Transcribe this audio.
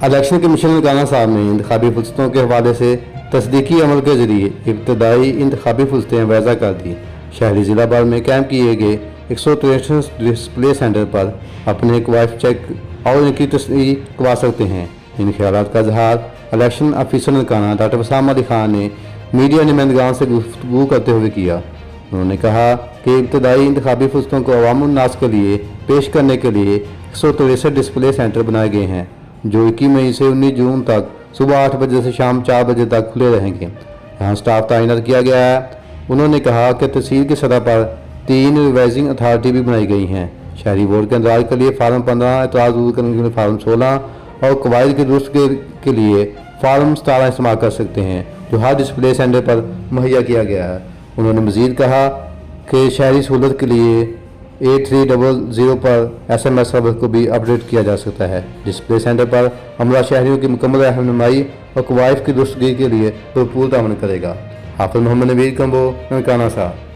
Election commission Nankana साहब ने इंतखाबी फुर्सतों के हवाले से तस्दीकी अमल के जरिए इब्तदाई इंतखाबी फुर्सतें वज़ा कर दी। शहरी ज़िला भर में कैंप किए गए 163 डिस्प्ले सेंटर पर अपने क्वाइफ चेक और इनकी तस्दीक करवा सकते हैं। इन ख्यालात का इजहार election officer Nankana doctor Wasam Ali Khan ने मीडिया नुमाइंदगान से गुफ्तगू करते हुए किया। उन्होंने कहा कि इब्तदाई इंतखाबी फुर्सतों को अवामुन नास के लिए पेश करने के लिए 163 डिस्प्ले सेंटर बनाए गए हैं, जो 21 मई से 19 जून तक सुबह 8 बजे से शाम 4 बजे तक खुले रहेंगे। यहाँ स्टाफ तैनात किया गया है। उन्होंने कहा कि तहसील की सतह पर 3 रिवाइजिंग अथॉरिटी भी बनाई गई हैं। शहरी बोर्ड के इंतजार के लिए फार्म 15, एतराज़ दूर करने के लिए फार्म 16 और कवायद के दुरुस्त के लिए फार्म 17 इस्तेमाल कर सकते हैं, जो हर डिस्प्ले सेंटर पर मुहैया किया गया है। उन्होंने मज़ीद कहा कि शहरी सहूलत के लिए 8300 पर SMS सर्वर को भी अपडेट किया जा सकता है। डिस्प्ले सेंटर पर अमला शहरियों की मुकम्मल रहनुमाई और कवायद की दुरुस्तगी के लिए भरपूर ताउन करेगा। हाफिज मोहम्मद नबीर कंबो, ननकाना साहब।